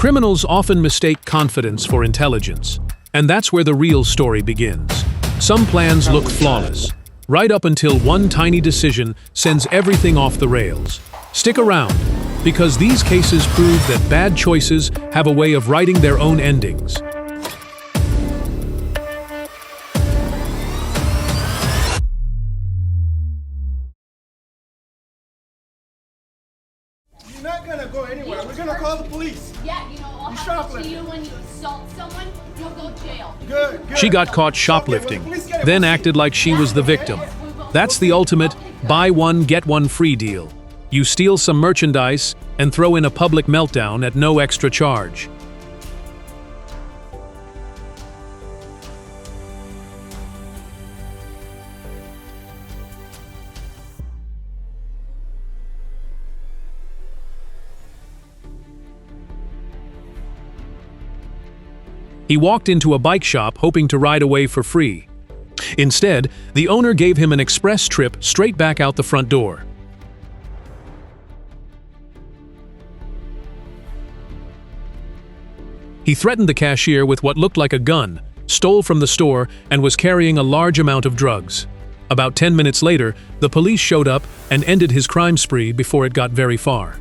Criminals often mistake confidence for intelligence, and that's where the real story begins. Some plans look flawless, right up until one tiny decision sends everything off the rails. Stick around, because these cases prove that bad choices have a way of writing their own endings. You're not gonna go anywhere. We're gonna call the police. Yeah, I'll happen to you when you assault someone, you'll go to jail. Good. She got caught shoplifting, then acted like she was the victim. That's the ultimate buy one, get one free deal. You steal some merchandise and throw in a public meltdown at no extra charge. He walked into a bike shop hoping to ride away for free. Instead, the owner gave him an express trip straight back out the front door. He threatened the cashier with what looked like a gun, stole from the store, and was carrying a large amount of drugs. About 10 minutes later, the police showed up and ended his crime spree before it got very far.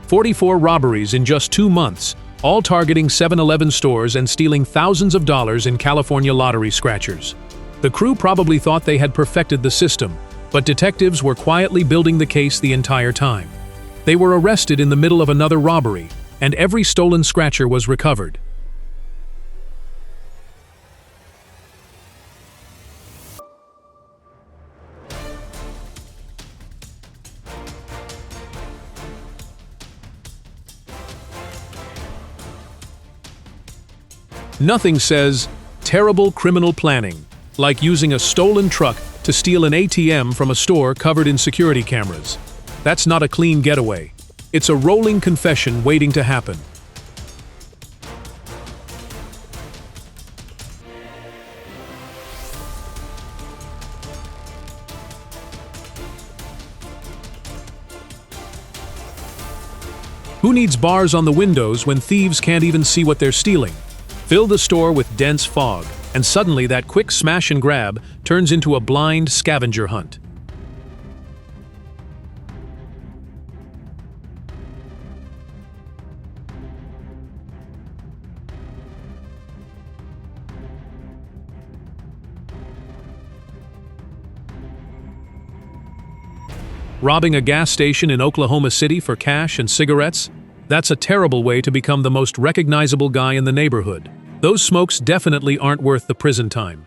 "44 robberies in just 2 months, all targeting 7-Eleven stores and stealing thousands of dollars in California lottery scratchers." The crew probably thought they had perfected the system, but detectives were quietly building the case the entire time. They were arrested in the middle of another robbery, and every stolen scratcher was recovered. Nothing says terrible criminal planning like using a stolen truck to steal an ATM from a store covered in security cameras. That's not a clean getaway. It's a rolling confession waiting to happen. Who needs bars on the windows when thieves can't even see what they're stealing? Fill the store with dense fog, and suddenly that quick smash and grab turns into a blind scavenger hunt. Robbing a gas station in Oklahoma City for cash and cigarettes? That's a terrible way to become the most recognizable guy in the neighborhood. Those smokes definitely aren't worth the prison time.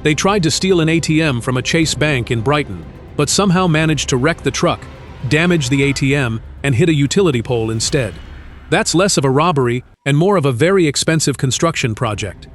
They tried to steal an ATM from a Chase Bank in Brighton, but somehow managed to wreck the truck, damage the ATM, and hit a utility pole instead. That's less of a robbery and more of a very expensive construction project.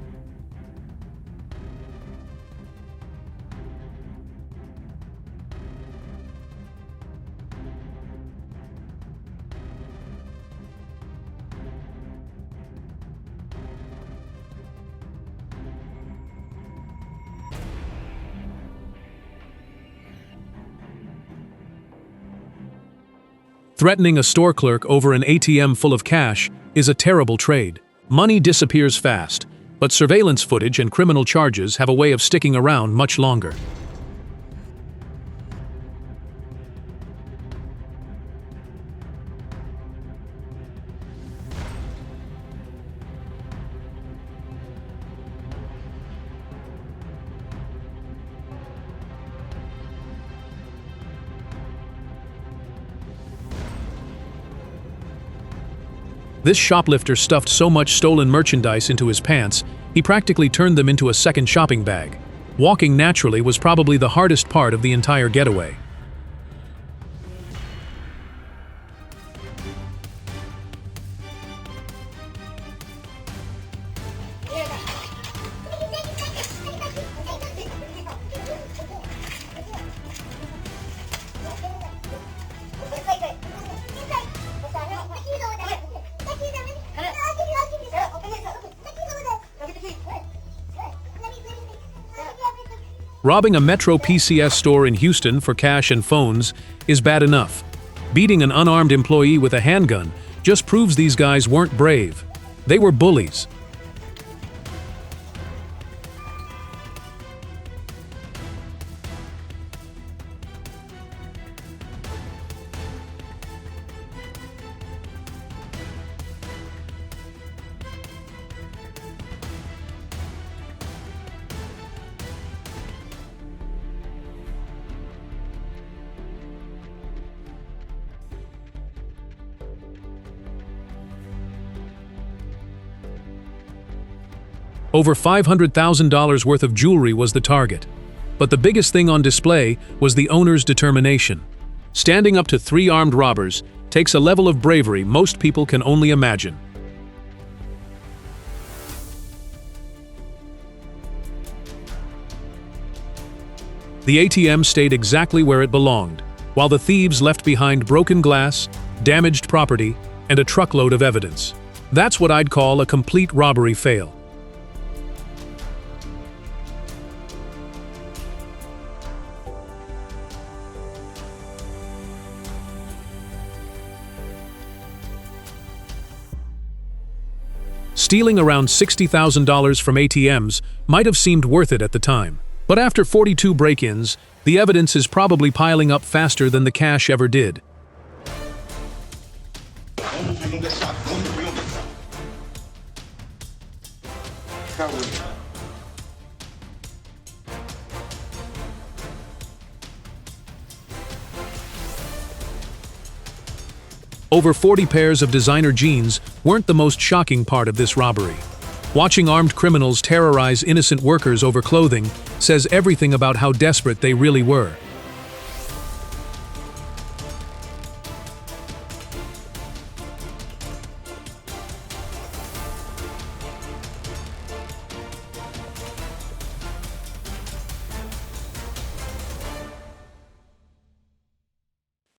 Threatening a store clerk over an ATM full of cash is a terrible trade. Money disappears fast, but surveillance footage and criminal charges have a way of sticking around much longer. This shoplifter stuffed so much stolen merchandise into his pants, he practically turned them into a second shopping bag. Walking naturally was probably the hardest part of the entire getaway. Robbing a Metro PCS store in Houston for cash and phones is bad enough. Beating an unarmed employee with a handgun just proves these guys weren't brave. They were bullies. Over $500,000 worth of jewelry was the target. But the biggest thing on display was the owner's determination. Standing up to 3 armed robbers takes a level of bravery most people can only imagine. The ATM stayed exactly where it belonged, while the thieves left behind broken glass, damaged property, and a truckload of evidence. That's what I'd call a complete robbery fail. Stealing around $60,000 from ATMs might have seemed worth it at the time. But after 42 break-ins, the evidence is probably piling up faster than the cash ever did. Over 40 pairs of designer jeans weren't the most shocking part of this robbery. Watching armed criminals terrorize innocent workers over clothing says everything about how desperate they really were.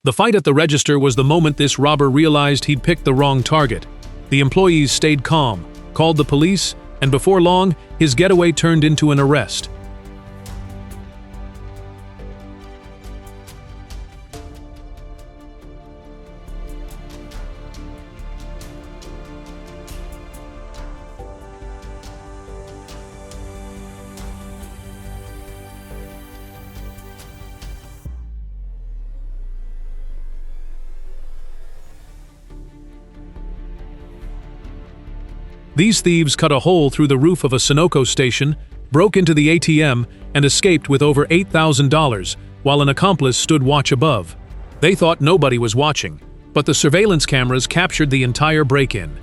The fight at the register was the moment this robber realized he'd picked the wrong target. The employees stayed calm, called the police, and before long, his getaway turned into an arrest. These thieves cut a hole through the roof of a Sunoco station, broke into the ATM, and escaped with over $8,000, while an accomplice stood watch above. They thought nobody was watching, but the surveillance cameras captured the entire break-in.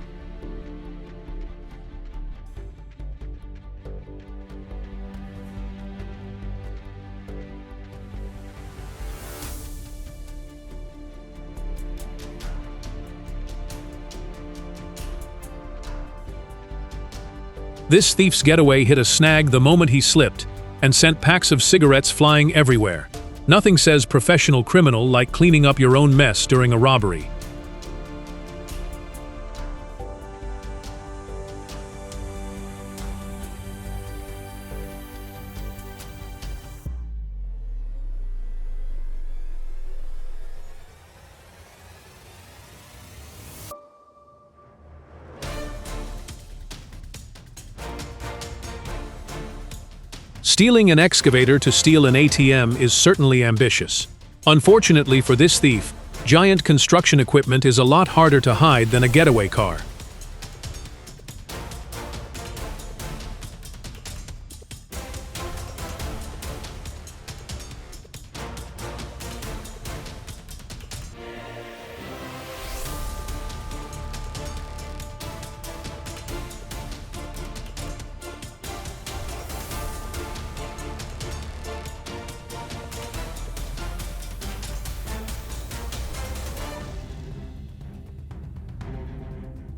This thief's getaway hit a snag the moment he slipped and sent packs of cigarettes flying everywhere. Nothing says professional criminal like cleaning up your own mess during a robbery. Stealing an excavator to steal an ATM is certainly ambitious. Unfortunately for this thief, giant construction equipment is a lot harder to hide than a getaway car.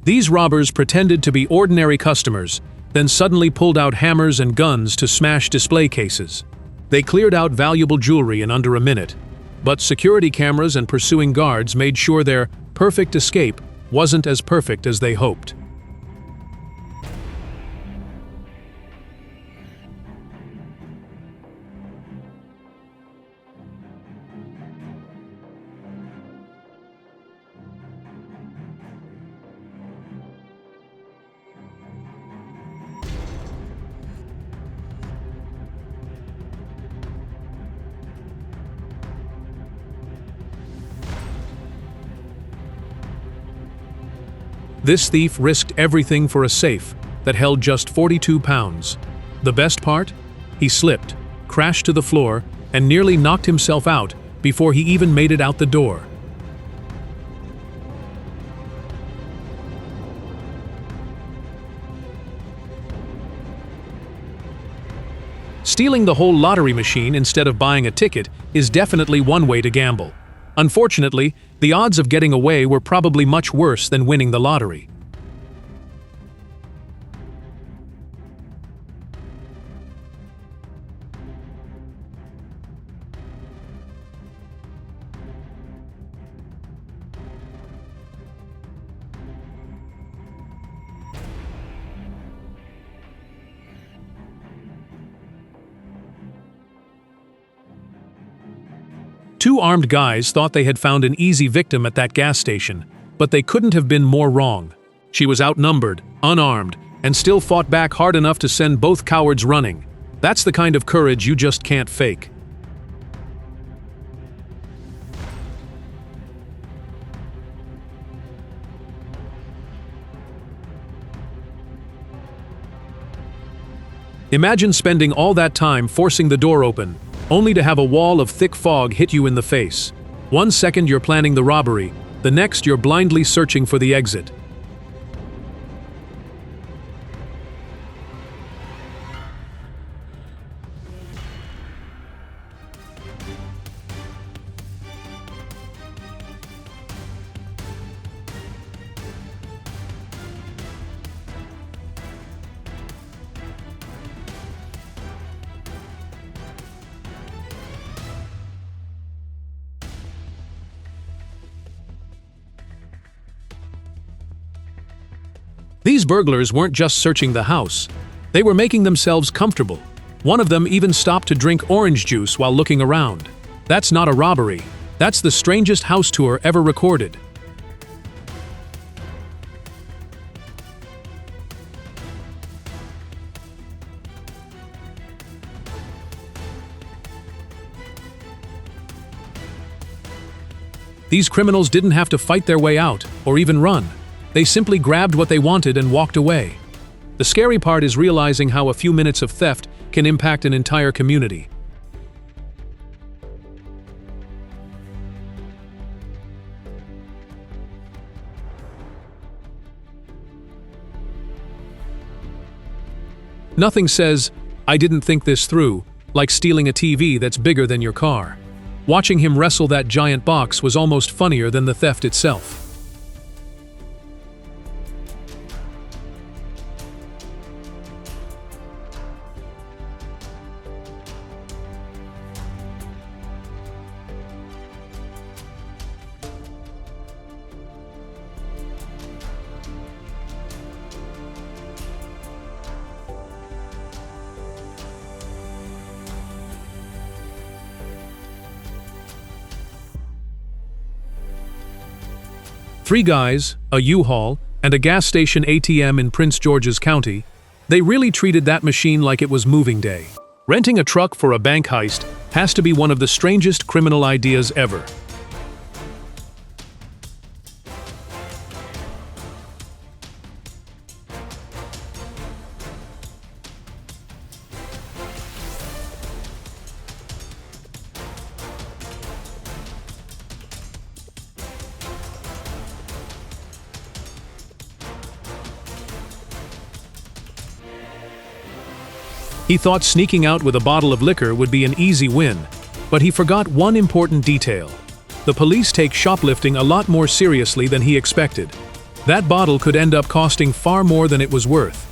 These robbers pretended to be ordinary customers, then suddenly pulled out hammers and guns to smash display cases. They cleared out valuable jewelry in under a minute, but security cameras and pursuing guards made sure their perfect escape wasn't as perfect as they hoped. This thief risked everything for a safe that held just 42 pounds. The best part? He slipped, crashed to the floor, and nearly knocked himself out before he even made it out the door. Stealing the whole lottery machine instead of buying a ticket is definitely one way to gamble. Unfortunately, the odds of getting away were probably much worse than winning the lottery. Two armed guys thought they had found an easy victim at that gas station, but they couldn't have been more wrong. She was outnumbered, unarmed, and still fought back hard enough to send both cowards running. That's the kind of courage you just can't fake. Imagine spending all that time forcing the door open, only to have a wall of thick fog hit you in the face. 1 second you're planning the robbery, the next you're blindly searching for the exit. These burglars weren't just searching the house. They were making themselves comfortable. One of them even stopped to drink orange juice while looking around. That's not a robbery. That's the strangest house tour ever recorded. These criminals didn't have to fight their way out, or even run. They simply grabbed what they wanted and walked away. The scary part is realizing how a few minutes of theft can impact an entire community. Nothing says, "I didn't think this through," like stealing a TV that's bigger than your car. Watching him wrestle that giant box was almost funnier than the theft itself. Three guys, a U-Haul, and a gas station ATM in Prince George's County, they really treated that machine like it was moving day. Renting a truck for a bank heist has to be one of the strangest criminal ideas ever. He thought sneaking out with a bottle of liquor would be an easy win, but he forgot one important detail. The police take shoplifting a lot more seriously than he expected. That bottle could end up costing far more than it was worth.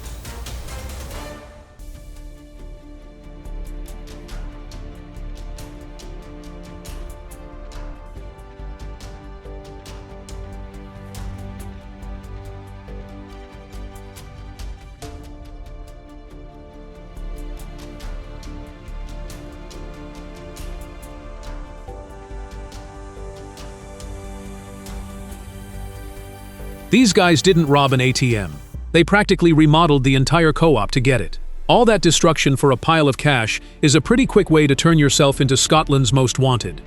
These guys didn't rob an ATM. They practically remodeled the entire co-op to get it. All that destruction for a pile of cash is a pretty quick way to turn yourself into Scotland's most wanted.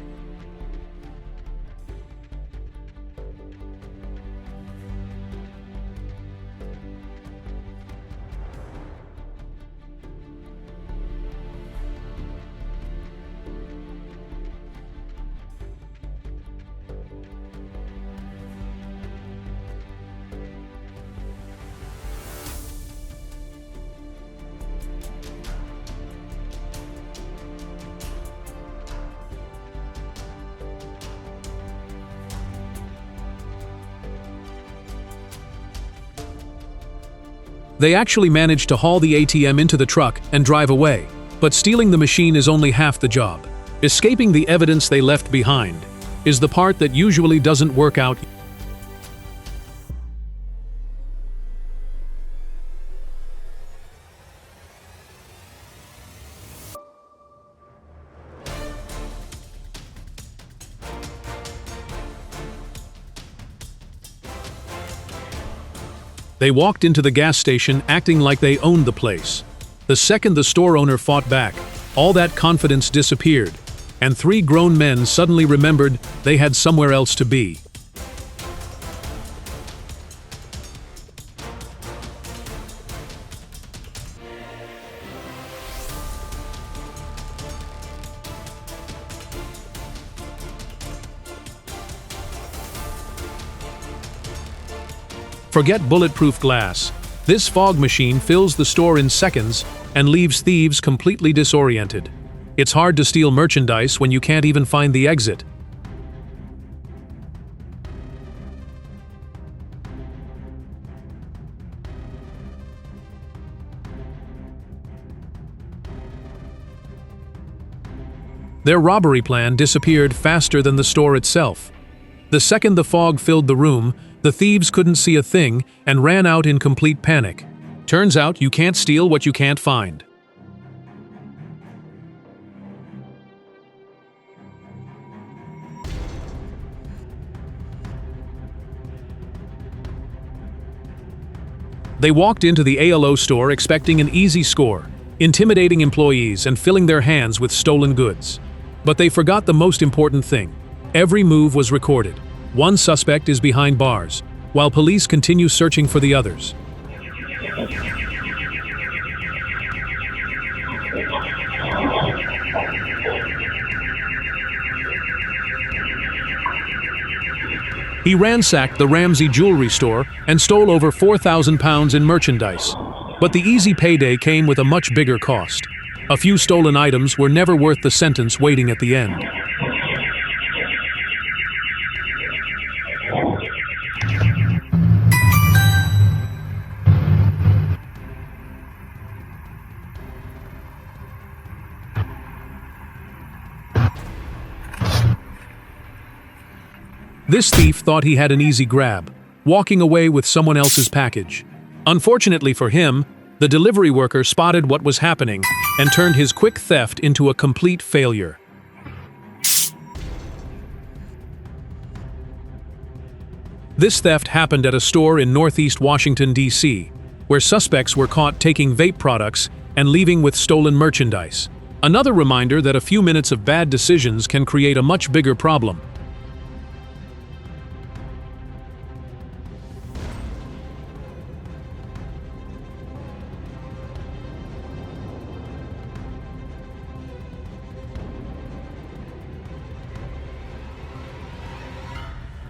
They actually managed to haul the ATM into the truck and drive away, but stealing the machine is only half the job. Escaping the evidence they left behind is the part that usually doesn't work out. They walked into the gas station acting like they owned the place. The second the store owner fought back, all that confidence disappeared, and 3 grown men suddenly remembered they had somewhere else to be. Forget bulletproof glass. This fog machine fills the store in seconds and leaves thieves completely disoriented. It's hard to steal merchandise when you can't even find the exit. Their robbery plan disappeared faster than the store itself. The second the fog filled the room, the thieves couldn't see a thing and ran out in complete panic. Turns out you can't steal what you can't find. They walked into the ALO store expecting an easy score, intimidating employees and filling their hands with stolen goods. But they forgot the most important thing. Every move was recorded. One suspect is behind bars, while police continue searching for the others. He ransacked the Ramsey jewelry store and stole over £4,000 in merchandise. But the easy payday came with a much bigger cost. A few stolen items were never worth the sentence waiting at the end. This thief thought he had an easy grab, walking away with someone else's package. Unfortunately for him, the delivery worker spotted what was happening and turned his quick theft into a complete failure. This theft happened at a store in Northeast Washington, D.C., where suspects were caught taking vape products and leaving with stolen merchandise. Another reminder that a few minutes of bad decisions can create a much bigger problem.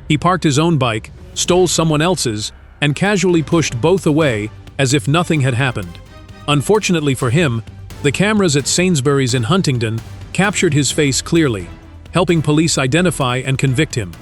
He parked his own bike, stole someone else's, and casually pushed both away as if nothing had happened. Unfortunately for him, the cameras at Sainsbury's in Huntingdon captured his face clearly, helping police identify and convict him.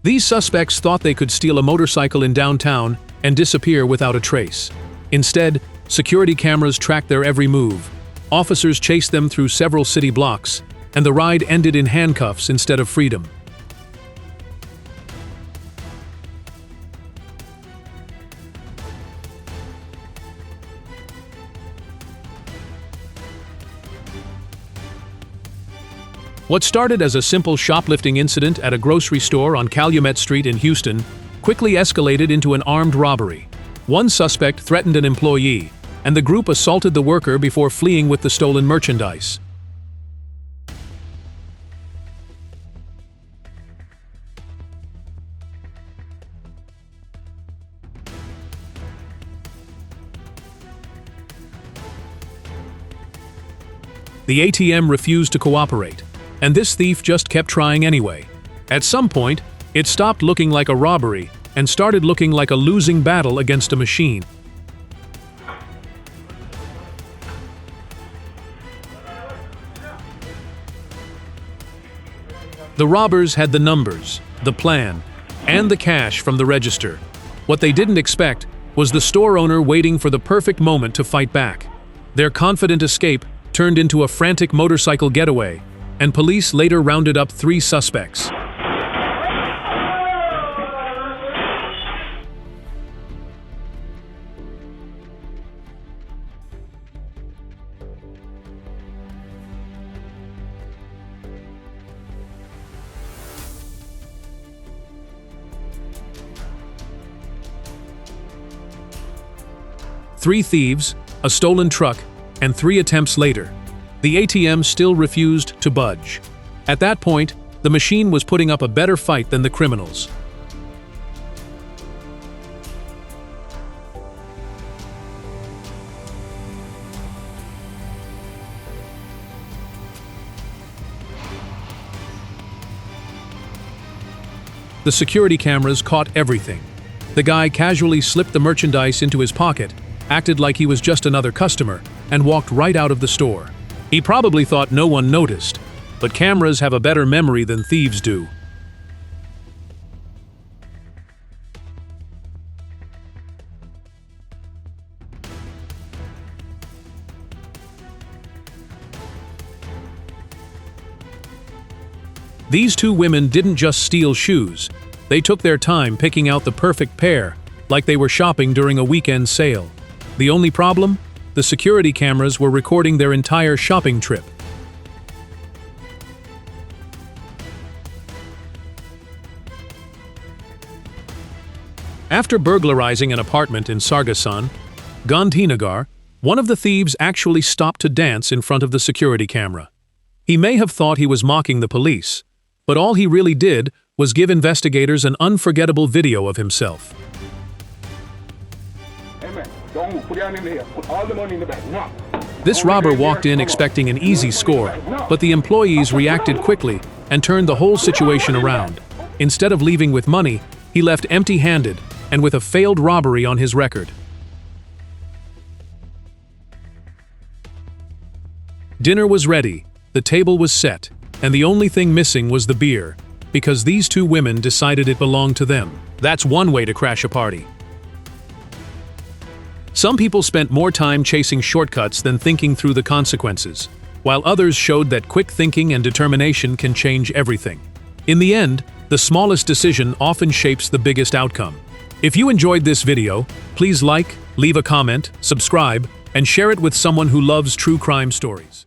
These suspects thought they could steal a motorcycle in downtown and disappear without a trace. Instead, security cameras tracked their every move. Officers chased them through several city blocks, and the ride ended in handcuffs instead of freedom. What started as a simple shoplifting incident at a grocery store on Calumet Street in Houston quickly escalated into an armed robbery. One suspect threatened an employee, and the group assaulted the worker before fleeing with the stolen merchandise. The ATM refused to cooperate, and this thief just kept trying anyway. At some point, it stopped looking like a robbery and started looking like a losing battle against a machine. The robbers had the numbers, the plan, and the cash from the register. What they didn't expect was the store owner waiting for the perfect moment to fight back. Their confident escape turned into a frantic motorcycle getaway, and police later rounded up 3 suspects. Three thieves, a stolen truck, and 3 attempts later, the ATM still refused to budge. At that point, the machine was putting up a better fight than the criminals. The security cameras caught everything. The guy casually slipped the merchandise into his pocket, acted like he was just another customer, and walked right out of the store. He probably thought no one noticed, but cameras have a better memory than thieves do. These 2 women didn't just steal shoes, they took their time picking out the perfect pair, like they were shopping during a weekend sale. The only problem? The security cameras were recording their entire shopping trip. After burglarizing an apartment in Sargassum, Gandhinagar, one of the thieves actually stopped to dance in front of the security camera. He may have thought he was mocking the police, but all he really did was give investigators an unforgettable video of himself. This robber walked in expecting an easy score, but the employees reacted quickly and turned the whole situation around. Instead of leaving with money, he left empty-handed and with a failed robbery on his record. Dinner was ready, the table was set, and the only thing missing was the beer, because these 2 women decided it belonged to them. That's one way to crash a party. Some people spent more time chasing shortcuts than thinking through the consequences, while others showed that quick thinking and determination can change everything. In the end, the smallest decision often shapes the biggest outcome. If you enjoyed this video, please like, leave a comment, subscribe, and share it with someone who loves true crime stories.